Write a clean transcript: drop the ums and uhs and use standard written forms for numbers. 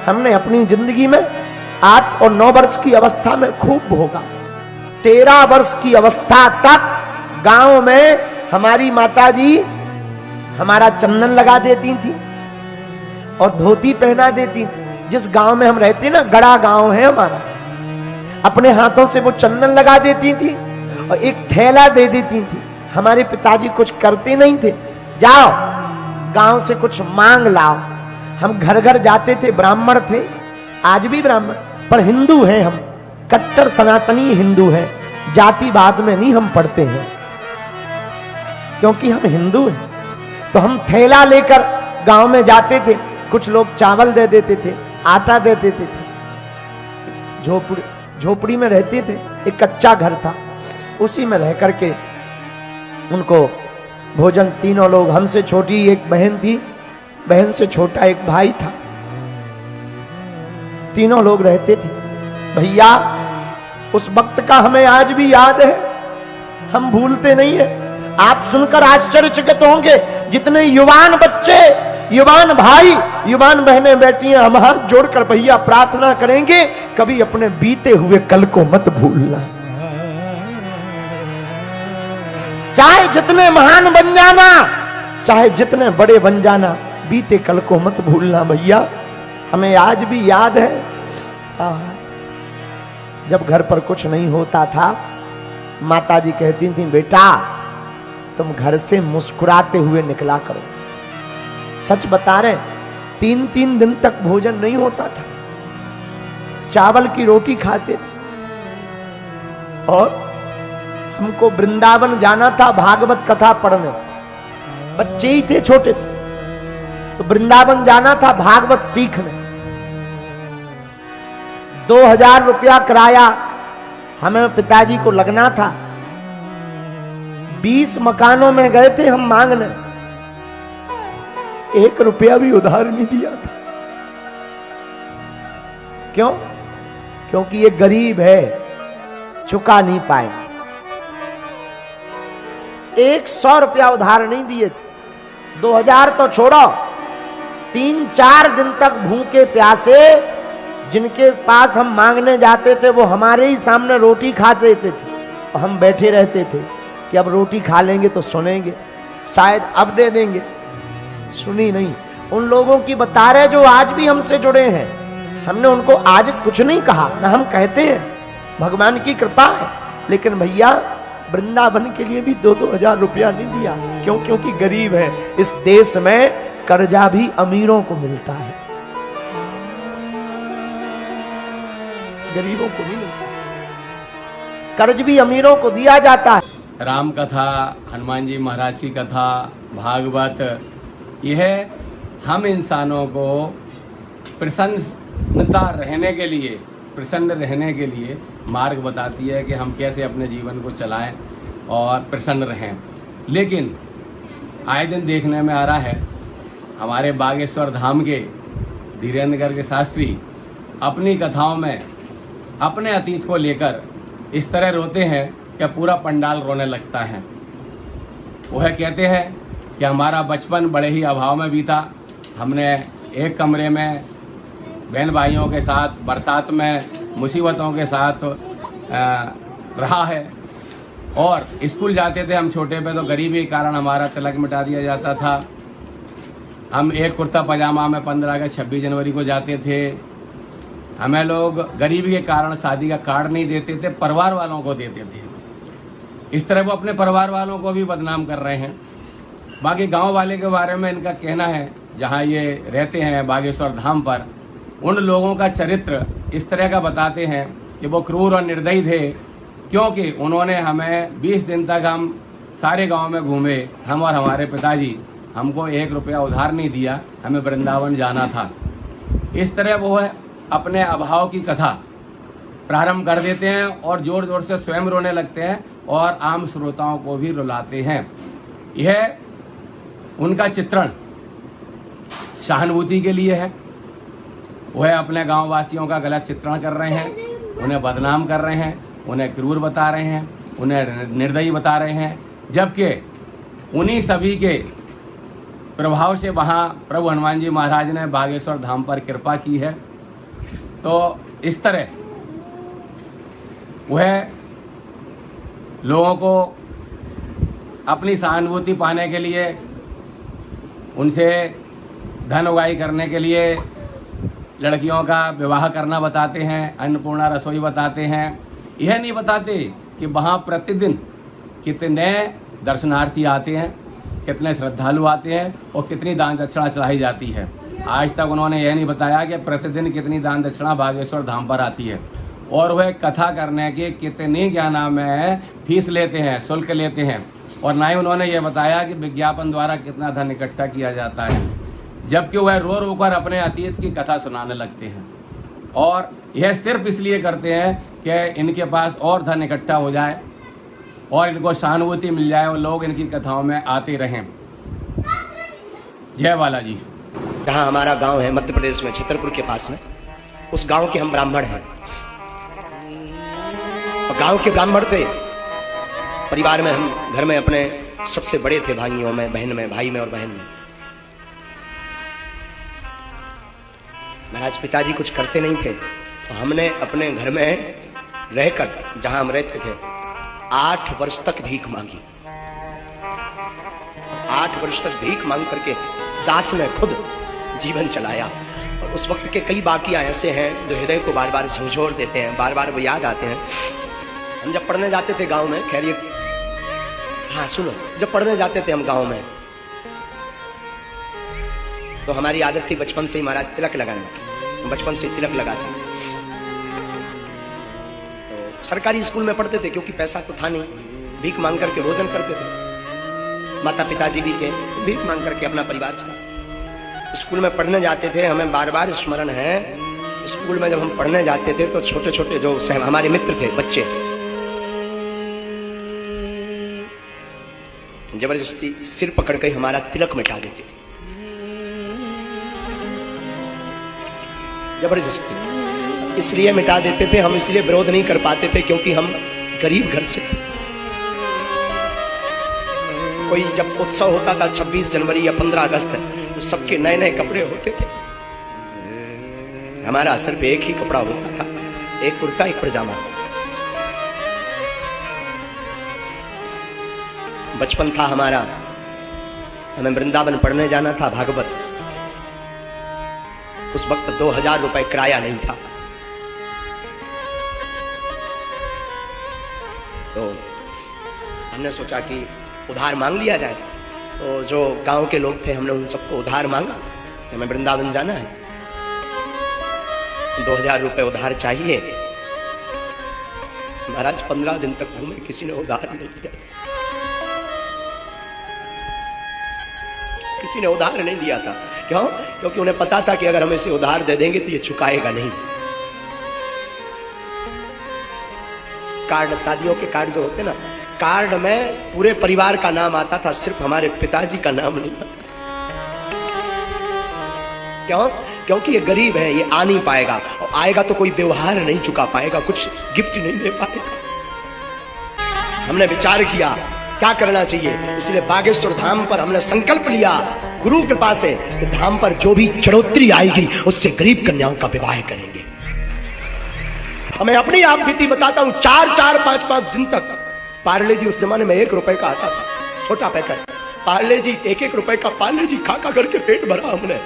हमने अपनी जिंदगी में 8 और 9 वर्ष की अवस्था में खूब भोगा। 13 वर्ष की अवस्था तक गांव में हमारी माताजी हमारा चंदन लगा देती थी और धोती पहना देती थी। जिस गांव में हम रहते ना, गड़ा गांव है हमारा, अपने हाथों से वो चंदन लगा देती थी और एक थैला दे देती थी। हमारे पिताजी कुछ करते नहीं थे, जाओ गांव से कुछ मांग लाओ। हम घर घर जाते थे, ब्राह्मण थे, आज भी ब्राह्मण, पर हिंदू हैं हम, कट्टर सनातनी हिंदू हैं, जातिवाद में नहीं हम पढ़ते हैं, क्योंकि हम हिंदू हैं। तो हम थैला लेकर गांव में जाते थे, कुछ लोग चावल दे देते थे, आटा दे देते थे। झोपड़ी में रहते थे, एक कच्चा घर था, उसी में रह करके उनको भोजन, तीनों लोग, हमसे छोटी एक बहन थी, बहन से छोटा एक भाई था, तीनों लोग रहते थे। भैया उस वक्त का हमें आज भी याद है, हम भूलते नहीं है। आप सुनकर आश्चर्यचकित होंगे, जितने युवान बच्चे, युवान भाई, युवान बहनें बैठी हैं, हम हाथ जोड़कर भैया प्रार्थना करेंगे, कभी अपने बीते हुए कल को मत भूलना। चाहे जितने महान बन जाना, चाहे जितने बड़े बन जाना, बीते कल को मत भूलना भैया। हमें आज भी याद है, जब घर पर कुछ नहीं होता था, माताजी कहती थी, बेटा तुम घर से मुस्कुराते हुए निकला करो। सच बता रहे, 3-3 दिन तक भोजन नहीं होता था, चावल की रोटी खाते थे। और हमको वृंदावन जाना था भागवत कथा पढ़ने, बच्चे ही थे छोटे से, तो वृंदावन जाना था भागवत सीखने। 2000 रुपया किराया हमें पिताजी को लगना था। 20 मकानों में गए थे हम मांगने, 1 रुपया भी उधार नहीं दिया था। क्यों? क्योंकि ये गरीब है, चुका नहीं पाए। 100 रुपया उधार नहीं दिए थे। 2000 तो छोड़ो, 3-4 दिन तक भूखे प्यासे जिनके पास हम मांगने जाते थे, वो हमारे ही सामने रोटी खा देते थे और हम बैठे रहते थे कि अब रोटी खा लेंगे तो सुनेंगे, शायद अब दे देंगे। सुनी नहीं। उन लोगों की बता रहे जो आज भी हमसे जुड़े हैं, हमने उनको आज कुछ नहीं कहा, ना हम कहते हैं, भगवान की कृपा है। लेकिन भैया वृंदावन के लिए भी 2-2 हजार रुपया नहीं दिया। क्यों? क्योंकि गरीब है। इस देश में कर्जा भी अमीरों को मिलता है, गरीबों को नहीं मिलता। कर्ज भी अमीरों को दिया जाता है। राम कथा, हनुमान जी महाराज की कथा, भागवत, यह हम इंसानों को प्रसन्नता रहने के लिए, प्रसन्न रहने के लिए मार्ग बताती है कि हम कैसे अपने जीवन को चलाएं और प्रसन्न रहें। लेकिन आए दिन देखने में आ रहा है, हमारे बागेश्वर धाम के धीरेन्द्र गर्ग शास्त्री अपनी कथाओं में अपने अतीत को लेकर इस तरह रोते हैं कि पूरा पंडाल रोने लगता है। वह कहते हैं कि हमारा बचपन बड़े ही अभाव में बीता। हमने एक कमरे में बहन भाइयों के साथ बरसात में मुसीबतों के साथ रहा है, और स्कूल जाते थे हम छोटे पे तो गरीबी के कारण हमारा तिलक मिटा दिया जाता था। हम एक कुर्ता पजामा में 15 अगस्त 26 जनवरी को जाते थे। हमें लोग गरीबी के कारण शादी का कार्ड नहीं देते थे, परिवार वालों को देते थे। इस तरह वो अपने परिवार वालों को भी बदनाम कर रहे हैं। बाकी गांव वाले के बारे में इनका कहना है, जहां ये रहते हैं बागेश्वर धाम पर, उन लोगों का चरित्र इस तरह का बताते हैं कि वो क्रूर और निर्दयी थे, क्योंकि उन्होंने हमें 20 दिन तक हम सारे गांव में घूमे, हम और हमारे पिताजी, हमको 1 रुपया उधार नहीं दिया, हमें वृंदावन जाना था। इस तरह वो है अपने अभाव की कथा प्रारंभ कर देते हैं और जोर जोर से स्वयं रोने लगते हैं और आम श्रोताओं को भी रुलाते हैं। यह उनका चित्रण सहानुभूति के लिए है। वह अपने गांव वासियों का गलत चित्रण कर रहे हैं, उन्हें बदनाम कर रहे हैं, उन्हें क्रूर बता रहे हैं, उन्हें निर्दयी बता रहे हैं, जबकि उन्हीं सभी के प्रभाव से वहाँ प्रभु हनुमान जी महाराज ने बागेश्वर धाम पर कृपा की है तो इस तरह वह लोगों को अपनी सहानुभूति पाने के लिए, उनसे धन उगाही करने के लिए लड़कियों का विवाह करना बताते हैं, अन्नपूर्णा रसोई बताते हैं। यह नहीं बताते कि वहाँ प्रतिदिन कितने दर्शनार्थी आते हैं, कितने श्रद्धालु आते हैं और कितनी दान दक्षिणा चढ़ाई जाती है। आज तक उन्होंने यह नहीं बताया कि प्रतिदिन कितनी दान दक्षिणा बागेश्वर धाम पर आती है और वह कथा करने के कितनी क्या नाम है फीस लेते हैं, शुल्क लेते हैं। और ना ही उन्होंने ये बताया कि विज्ञापन द्वारा कितना धन इकट्ठा किया जाता है, जबकि वह रो रो कर अपने अतीत की कथा सुनाने लगते हैं। और यह सिर्फ इसलिए करते हैं कि इनके पास और धन इकट्ठा हो जाए और इनको सहानुभूति मिल जाए और लोग इनकी कथाओं में आते रहें। जय बालाजी। जहाँ हमारा गांव है मध्य प्रदेश में, छतरपुर के पास में, उस गांव के हम ब्राह्मण हैं। और गांव के ब्राह्मण थे, परिवार में हम घर में अपने सबसे बड़े थे, भाइयों में, बहन में, भाई में और बहन में। महाराज पिताजी कुछ करते नहीं थे, तो हमने अपने घर में रहकर, जहां हम रहते थे, 8 वर्ष तक भीख मांगी। 8 वर्ष तक भीख मांग करके दास ने खुद जीवन चलाया। और उस वक्त के कई वाकया ऐसे हैं जो हृदय को बार बार झंझोड़ देते हैं, बार बार वो याद आते हैं। हम जब पढ़ने जाते थे गांव में, खैर ये, हाँ सुनो, जब पढ़ने जाते थे हम गांव में, तो हमारी आदत थी बचपन से ही महाराज तिलक लगाने की। बचपन से तिलक लगाते थे। तो सरकारी स्कूल में पढ़ते थे क्योंकि पैसा तो था नहीं, भीख मांग करके भोजन करते थे। माता पिताजी भी थे, भीख मांग करके अपना परिवार चला। स्कूल में पढ़ने जाते थे, हमें बार बार स्मरण है, स्कूल में जब हम पढ़ने जाते थे तो छोटे छोटे जो हमारे मित्र थे, बच्चे, जबरदस्ती सिर पकड़ के हमारा तिलक मिटा देते थे, जबरदस्ती। इसलिए मिटा देते थे हम, इसलिए विरोध नहीं कर पाते थे क्योंकि हम गरीब घर से थे। कोई जब उत्सव होता था 26 जनवरी या 15 अगस्त, तो सबके नए नए कपड़े होते थे। हमारा सिर्फ एक ही कपड़ा होता था, एक कुर्ता एक पजामा। बचपन था हमारा, हमें वृंदावन पढ़ने जाना था, भागवत। उस वक्त 2000 रुपए किराया नहीं था, तो हमने सोचा कि उधार मांग लिया जाए। तो जो गांव के लोग थे, हमने उन सबको उधार मांगा, हमें वृंदावन जाना है, 2000 रुपए उधार चाहिए। महाराज 15 दिन तक घूमे, किसी ने उधार नहीं दिया, किसी ने उधार नहीं दिया था। क्यों? क्योंकि उन्हें पता था कि अगर हम इसे उधार दे देंगे तो ये चुकाएगा नहीं। कार्ड, शादियों के कार्ड जो होते ना, कार्ड में पूरे परिवार का नाम आता था, सिर्फ हमारे पिताजी का नाम नहीं आता। क्यों? क्योंकि ये गरीब है, ये आ नहीं पाएगा, और आएगा तो कोई व्यवहार नहीं चुका पाएगा, कुछ गिफ्ट नहीं दे पाएगा। हमने विचार किया क्या करना चाहिए, इसलिए बागेश्वर धाम पर हमने संकल्प लिया गुरु कृपा से कि धाम पर जो भी चढ़ोतरी आएगी उससे गरीब कन्याओं का विवाह करेंगे। हमें अपनी आप बीती बताता हूं, 4-4, 5-5 दिन तक पार्ले जी, उस जमाने में 1 रुपए का आता था, छोटा पैकेट पार्ले जी, 1-1 रुपए का पार्ले जी खा खा करके पेट भरा हमने।